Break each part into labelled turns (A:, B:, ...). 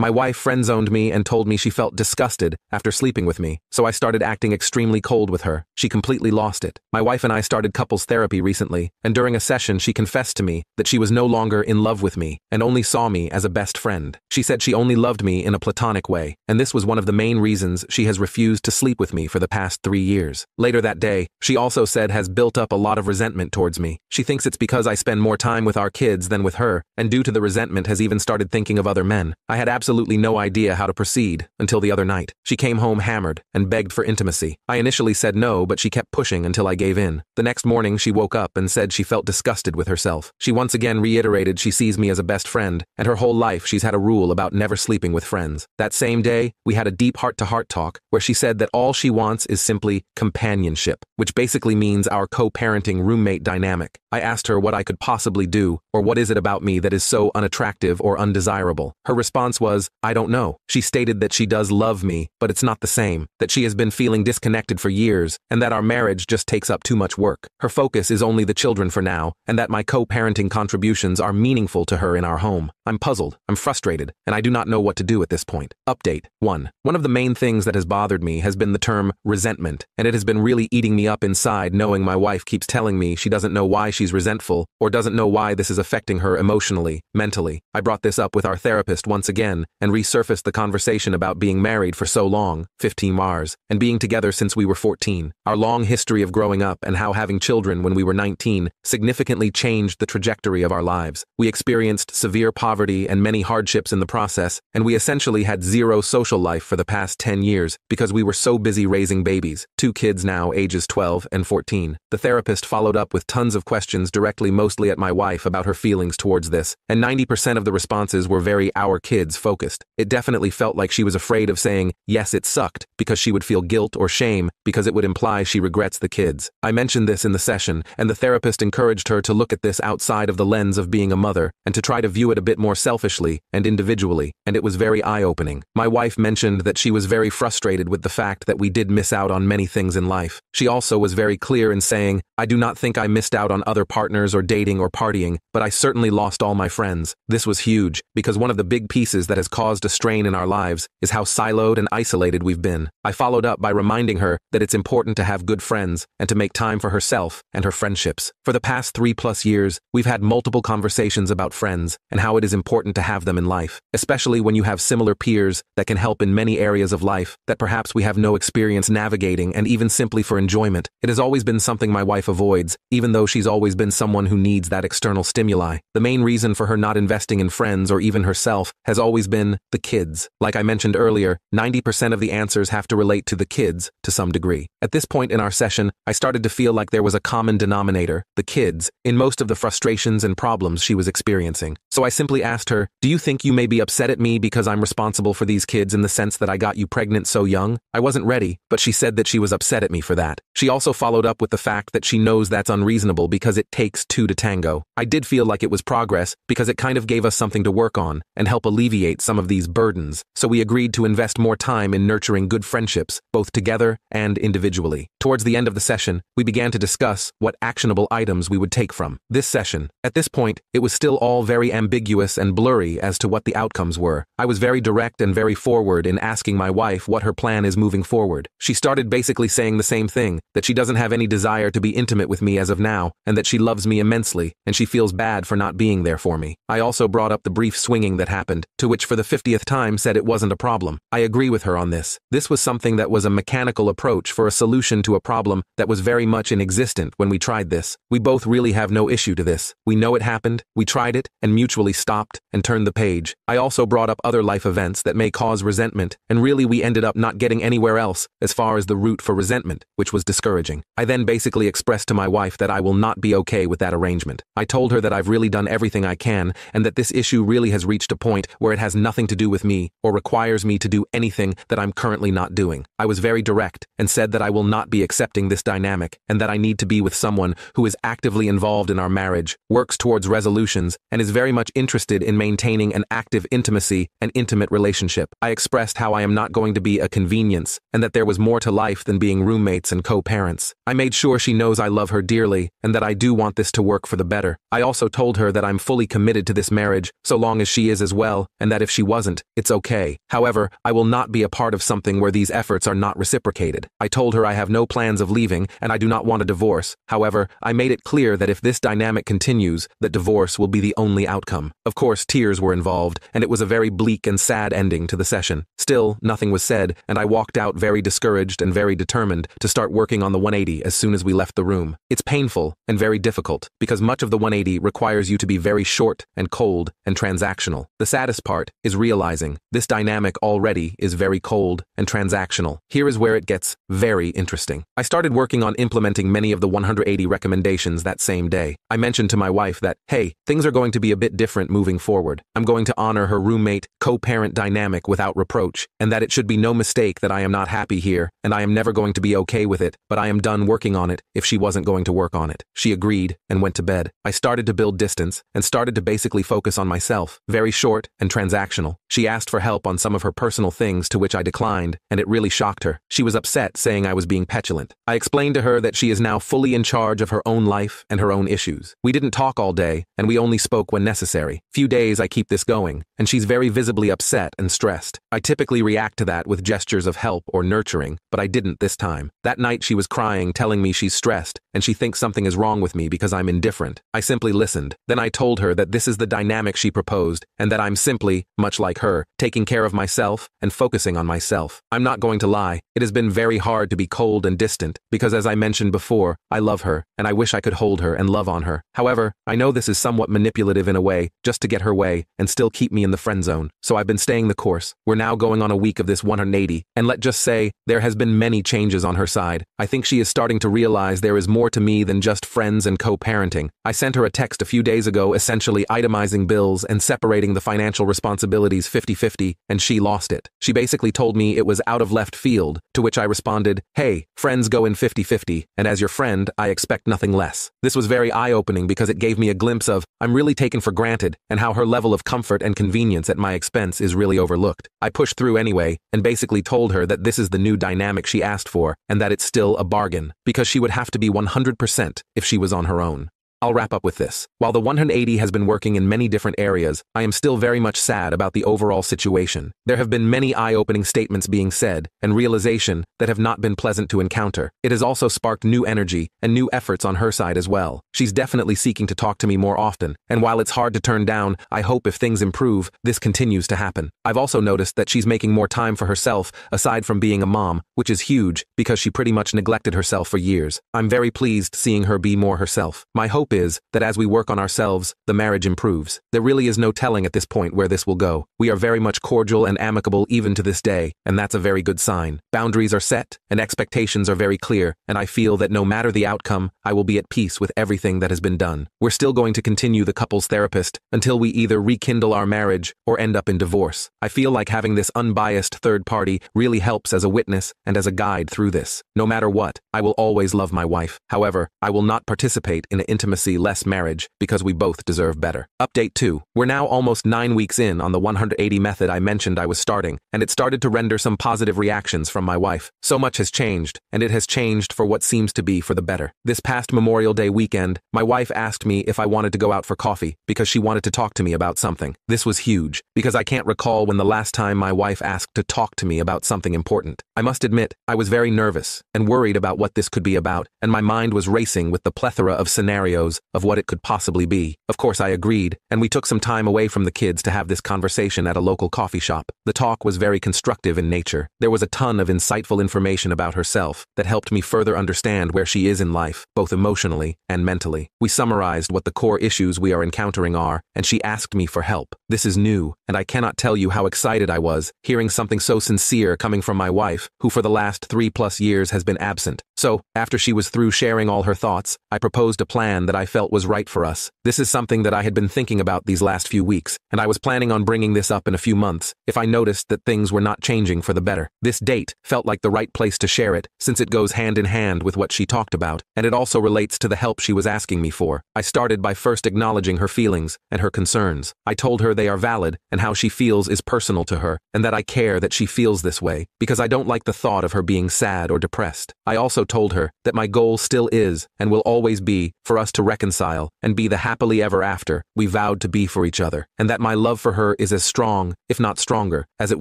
A: My wife friend-zoned me and told me she felt disgusted after sleeping with me, so I started acting extremely cold with her. She completely lost it. My wife and I started couples therapy recently, and during a session she confessed to me that she was no longer in love with me and only saw me as a best friend. She said she only loved me in a platonic way, and this was one of the main reasons she has refused to sleep with me for the past 3 years. Later that day, she also said has built up a lot of resentment towards me. She thinks it's because I spend more time with our kids than with her, and due to the resentment has even started thinking of other men. I had absolutely no idea how to proceed until the other night. She came home hammered and begged for intimacy. I initially said no, but she kept pushing until I gave in. The next morning she woke up and said she felt disgusted with herself. She once again reiterated she sees me as a best friend, and her whole life she's had a rule about never sleeping with friends. That same day, we had a deep heart-to-heart talk where she said that all she wants is simply companionship, which basically means our co-parenting roommate dynamic. I asked her what I could possibly do, or what is it about me that is so unattractive or undesirable. Her response was, I don't know. She stated that she does love me, but it's not the same, that she has been feeling disconnected for years, and that our marriage just takes up too much work. Her focus is only the children for now, and that my co-parenting contributions are meaningful to her in our home. I'm puzzled, I'm frustrated, and I do not know what to do at this point. Update 1. One of the main things that has bothered me has been the term resentment, and it has been really eating me up inside knowing my wife keeps telling me she doesn't know why she's resentful, or doesn't know why this is affecting her emotionally, mentally. I brought this up with our therapist once again, and resurfaced the conversation about being married for so long, 15 years, and being together since we were 14. Our long history of growing up and how having children when we were 19 significantly changed the trajectory of our lives. We experienced severe poverty and many hardships in the process, and we essentially had zero social life for the past 10 years because we were so busy raising babies, 2 kids now ages 12 and 14. The therapist followed up with tons of questions directly mostly at my wife about her feelings towards this, and 90% of the responses were very our kids focused. It definitely felt like she was afraid of saying, yes, it sucked, because she would feel guilt or shame because it would imply she regrets the kids. I mentioned this in the session, and the therapist encouraged her to look at this outside of the lens of being a mother and to try to view it a bit more selfishly and individually, and it was very eye-opening. My wife mentioned that she was very frustrated with the fact that we did miss out on many things in life. She also was very clear in saying, I do not think I missed out on other partners or dating or partying, but I certainly lost all my friends. This was huge, because one of the big pieces that has caused a strain in our lives is how siloed and isolated we've been. I followed up by reminding her that it's important to have good friends and to make time for herself and her friendships. For the past 3+ years, we've had multiple conversations about friends and how it is important to have them in life, especially when you have similar peers that can help in many areas of life that perhaps we have no experience navigating, and even simply for enjoyment. It has always been something my wife avoids, even though she's always been someone who needs that external stimuli. The main reason for her not investing in friends or even herself has always been the kids. Like I mentioned earlier, 90% of the answers have to relate to the kids to some degree. At this point in our session, I started to feel like there was a common denominator, the kids, in most of the frustrations and problems she was experiencing. So I simply asked her, do you think you may be upset at me because I'm responsible for these kids in the sense that I got you pregnant so young? I wasn't ready, but she said that she was upset at me for that. She also followed up with the fact that she knows that's unreasonable because it takes 2 to tango. I did feel like it was progress because it kind of gave us something to work on and help alleviate some of these burdens. So we agreed to invest more time in nurturing good friendships, both together and individually. Towards the end of the session, we began to discuss what actionable items we would take from this session. At this point, it was still all very ambiguous and blurry as to what the outcomes were. I was very direct and very forward in asking my wife what her plan is moving forward. She started basically saying the same thing, that she doesn't have any desire to be intimate with me as of now, and that she loves me immensely, and she feels bad for not being there for me. I also brought up the brief swinging that happened, to which for the 50th time said it wasn't a problem. I agree with her on this. This was something that was a mechanical approach for a solution to a problem that was very much inexistent when we tried this. We both really have no issue to this. We know it happened, we tried it, and mutually stopped and turned the page. I also brought up other life events that may cause resentment, and really we ended up not getting anywhere else as far as the root for resentment, which was discouraging. I then basically expressed to my wife that I will not be okay with that arrangement. I told her that I've really done everything I can, and that this issue really has reached a point where it has nothing to do with me, or requires me to do anything that I'm currently not doing. I was very direct, and said that I will not be accepting this dynamic, and that I need to be with someone who is actively involved in our marriage, works towards resolutions, and is very much interested in maintaining an active intimacy and intimate relationship. I expressed how I am not going to be a convenience, and that there was more to life than being roommates and co-parents. I made sure she knows I love her dearly, and that I do want this to work for the better. I also told her that I'm fully committed to this marriage, so long as she is as well, and that if if she wasn't, it's okay. However, I will not be a part of something where these efforts are not reciprocated. I told her I have no plans of leaving and I do not want a divorce. However, I made it clear that if this dynamic continues, that divorce will be the only outcome. Of course, tears were involved, and it was a very bleak and sad ending to the session. Still, nothing was said, and I walked out very discouraged and very determined to start working on the 180 as soon as we left the room. It's painful and very difficult, because much of the 180 requires you to be very short and cold and transactional. The saddest part is realizing this dynamic already is very cold and transactional. Here is where it gets very interesting. I started working on implementing many of the 180 recommendations that same day. I mentioned to my wife that, hey, things are going to be a bit different moving forward. I'm going to honor her roommate, co-parent dynamic without reproach, and that it should be no mistake that I am not happy here, and I am never going to be okay with it, but I am done working on it if she wasn't going to work on it. She agreed and went to bed. I started to build distance and started to basically focus on myself, very short and transactional. She asked for help on some of her personal things, to which I declined, and it really shocked her. She was upset, saying I was being petulant. I explained to her that she is now fully in charge of her own life and her own issues. We didn't talk all day, and we only spoke when necessary. Few days I keep this going, and she's very visibly upset and stressed. I typically react to that with gestures of help or nurturing, but I didn't this time. That night she was crying, telling me she's stressed, and she thinks something is wrong with me because I'm indifferent. I simply listened. Then I told her that this is the dynamic she proposed, and that I'm simply, much like her, taking care of myself and focusing on myself. I'm not going to lie, it has been very hard to be cold and distant, because as I mentioned before, I love her, and I wish I could hold her and love on her. However, I know this is somewhat manipulative in a way, just to get her way, and still keep me in the friend zone. So I've been staying the course. We're now going on a week of this 180, and let's just say, there has been many changes on her side. I think she is starting to realize there is more to me than just friends and co-parenting. I sent her a text a few days ago essentially itemizing bills and separating the financial responsibilities 50-50, and she lost it. She basically told me it was out of left field, to which I responded, hey, friends go in 50-50, and as your friend, I expect nothing less. This was very eye-opening because it gave me a glimpse of, I'm really taken for granted, and how her level of comfort and convenience at my expense is really overlooked. I pushed through anyway, and basically told her that this is the new dynamic she asked for, and that it's still a bargain, because she would have to be 100% if she was on her own. I'll wrap up with this. While the 180 has been working in many different areas, I am still very much sad about the overall situation. There have been many eye-opening statements being said, and realization that have not been pleasant to encounter. It has also sparked new energy and new efforts on her side as well. She's definitely seeking to talk to me more often, and while it's hard to turn down, I hope if things improve, this continues to happen. I've also noticed that she's making more time for herself, aside from being a mom, which is huge, because she pretty much neglected herself for years. I'm very pleased seeing her be more herself. My hope is that as we work on ourselves, the marriage improves. There really is no telling at this point where this will go. We are very much cordial and amicable even to this day, and that's a very good sign. Boundaries are set, and expectations are very clear, and I feel that no matter the outcome, I will be at peace with everything that has been done. We're still going to continue the couples therapist until we either rekindle our marriage or end up in divorce. I feel like having this unbiased third party really helps as a witness and as a guide through this. No matter what, I will always love my wife. However, I will not participate in an intimacy-less marriage because we both deserve better. Update 2. We're now almost 9 weeks in on the 180 method I mentioned I was starting, and it started to render some positive reactions from my wife. So much has changed, and it has changed for what seems to be for the better. This past Memorial Day weekend, my wife asked me if I wanted to go out for coffee because she wanted to talk to me about something. This was huge, because I can't recall when the last time my wife asked to talk to me about something important. I must admit, I was very nervous and worried about what this could be about, and my mind was racing with the plethora of scenarios of what it could possibly be. Of course, I agreed, and we took some time away from the kids to have this conversation at a local coffee shop. The talk was very constructive in nature. There was a ton of insightful information about herself that helped me further understand where she is in life, both emotionally and mentally. We summarized what the core issues we are encountering are, and she asked me for help. This is new, and I cannot tell you how excited I was, hearing something so sincere coming from my wife, who for the last 3+ years has been absent. So, after she was through sharing all her thoughts, I proposed a plan that I felt was right for us. This is something that I had been thinking about these last few weeks, and I was planning on bringing this up in a few months if I noticed that things were not changing for the better. This date felt like the right place to share it, since it goes hand in hand with what she talked about, and it also relates to the help she was asking me for. I started by first acknowledging her feelings and her concerns. I told her they are valid, and how she feels is personal to her, and that I care that she feels this way, because I don't like the thought of her being sad or depressed. I also told her that my goal still is, and will always be, for us to reconcile and be the happily ever after we vowed to be for each other, and that my love for her is as strong, if not stronger, as it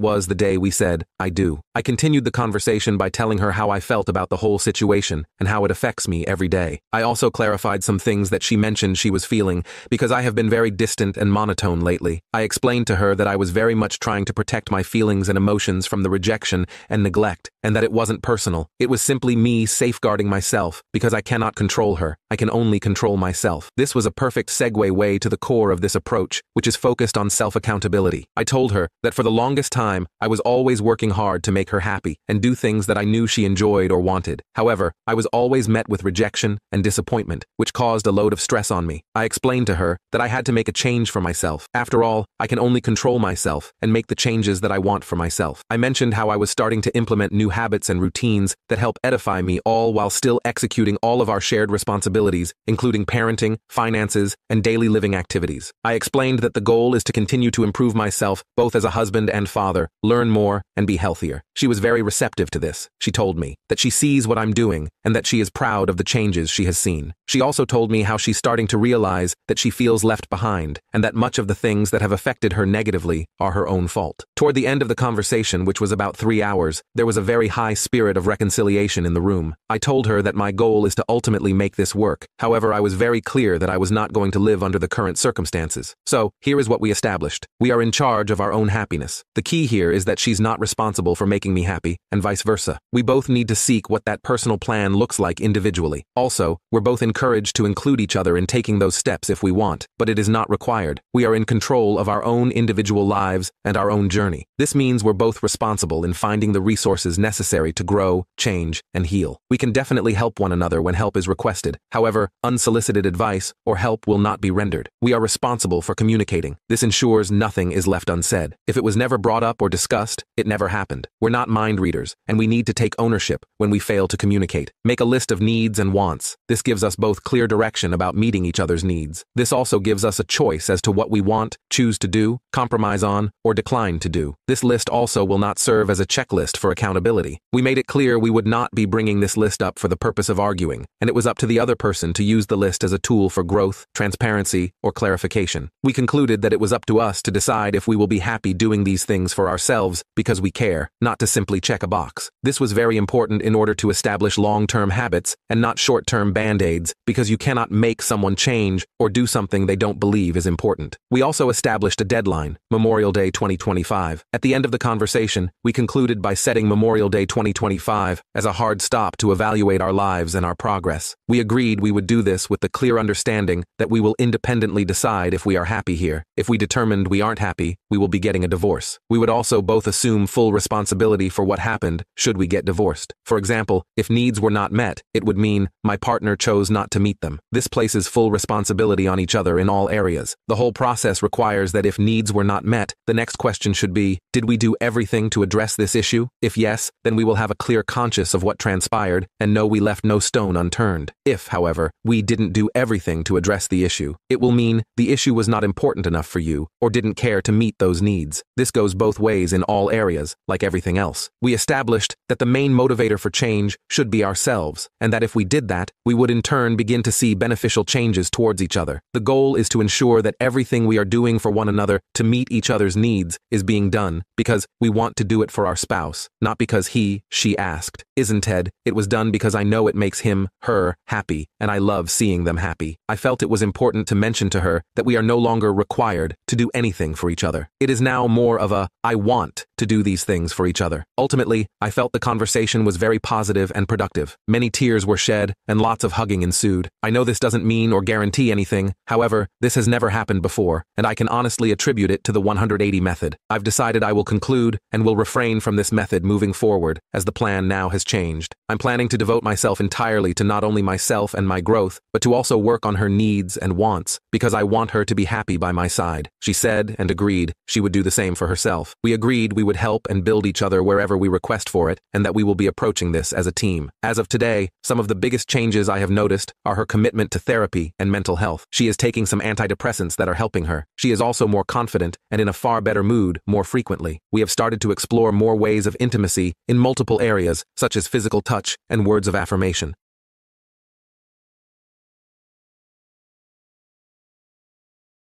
A: was the day we said, I do. I continued the conversation by telling her how I felt about the whole situation and how it affects me every day. I also clarified some things that she mentioned she was feeling because I have been very distant and monotone lately. I explained to her that I was very much trying to protect my feelings and emotions from the rejection and neglect, and that it wasn't personal. It was simply me safeguarding myself because I cannot control her. I can only control myself. This was a perfect segue way to the core of this approach, which is focused on self-accountability. I told her that for the longest time, I was always working hard to make her happy and do things that I knew she enjoyed or wanted. However, I was always met with rejection and disappointment, which caused a load of stress on me. I explained to her that I had to make a change for myself. After all, I can only control myself and make the changes that I want for myself. I mentioned how I was starting to implement new habits and routines that help edify me, all while still executing all of our shared responsibilities, including parenting, finances, and daily living activities. I explained that the goal is to continue to improve myself both as a husband and father, learn more, and be healthier. She was very receptive to this. She told me that she sees what I'm doing and that she is proud of the changes she has seen. She also told me how she's starting to realize that she feels left behind and that much of the things that have affected her negatively are her own fault. Toward the end of the conversation, which was about 3 hours, there was a very high spirit of reconciliation in the room. I told her that my goal is to ultimately make this work. However, I was very clear that I was not going to live under the current circumstances. So, here is what we established. We are in charge of our own happiness. The key here is that she's not responsible for making me happy, and vice versa. We both need to seek what that personal plan looks like individually. Also, we're both encouraged to include each other in taking those steps if we want, but it is not required. We are in control of our own individual lives and our own journey. This means we're both responsible in finding the resources necessary to grow, change, and heal. We can definitely help one another when help is requested. However, unsolicited advice or help will not be rendered. We are responsible for communicating. This ensures nothing is left unsaid. If it was never brought up or discussed, it never happened. We're not mind readers, and we need to take ownership when we fail to communicate. Make a list of needs and wants. This gives us both clear direction about meeting each other's needs. This also gives us a choice as to what we want, choose to do, compromise on, or decline to do. This list also will not serve as a checklist for accountability. We made it clear we would not be bringing this list up for the purpose of arguing, and it was up to the other person to use the list as a tool for growth, transparency, or clarification. We concluded that it was up to us to decide if we will be happy doing these things for ourselves because we care, not to simply check a box. This was very important in order to establish long-term habits and not short-term band-aids, because you cannot make someone change or do something they don't believe is important. We also established a deadline, Memorial Day 2025. At the end of the conversation, we concluded by setting Memorial Day 2025 as a hard stop to evaluate our lives and our progress. We agreed we would do this with the clear understanding that we will independently decide if we are happy here. If we determined we aren't happy, we will be getting a divorce. We would also both assume full responsibility for what happened should we get divorced. For example, if needs were not met, it would mean my partner chose not to meet them. This places full responsibility on each other in all areas. The whole process requires that if needs were not met, the next question should be, did we do everything to address this issue? If yes, then we will have a clear conscience of what transpired and know we left no stone unturned. If, however, we didn't do everything to address the issue, it will mean the issue was not important enough for you or didn't care to meet those needs. This goes both ways in all areas, like everything else. We established that the main motivator for change should be ourselves, and that if we did that, we would in turn begin to see beneficial changes towards each other. The goal is to ensure that everything we are doing for one another to meet each other's needs is being done because we want to do it for our spouse, not because she asked. Isn't Ted? It was done because I know it makes him, her, happy, and I love seeing them happy. I felt it was important to mention to her that we are no longer required to do anything for each other. It is now more of a, I want to do these things for each other. Ultimately, I felt the conversation was very positive and productive. Many tears were shed and lots of hugging ensued. I know this doesn't mean or guarantee anything. However, this has never happened before, and I can honestly attribute it to the 180 method. I've decided I will conclude and will refrain from this method moving forward, as the plan now has changed. I'm planning to devote myself entirely to not only myself and my growth, but to also work on her needs and wants, because I want her to be happy by my side. She said and agreed she would do the same for herself. We agreed we would help and build each other wherever we request for it, and that we will be approaching this as a team. As of today, some of the biggest changes I have noticed are her commitment to therapy and mental health. She is taking some antidepressants that are helping her. She is also more confident and in a far better mood more frequently. We have started to explore more ways of intimacy in multiple areas, such as physical touch and words of affirmation.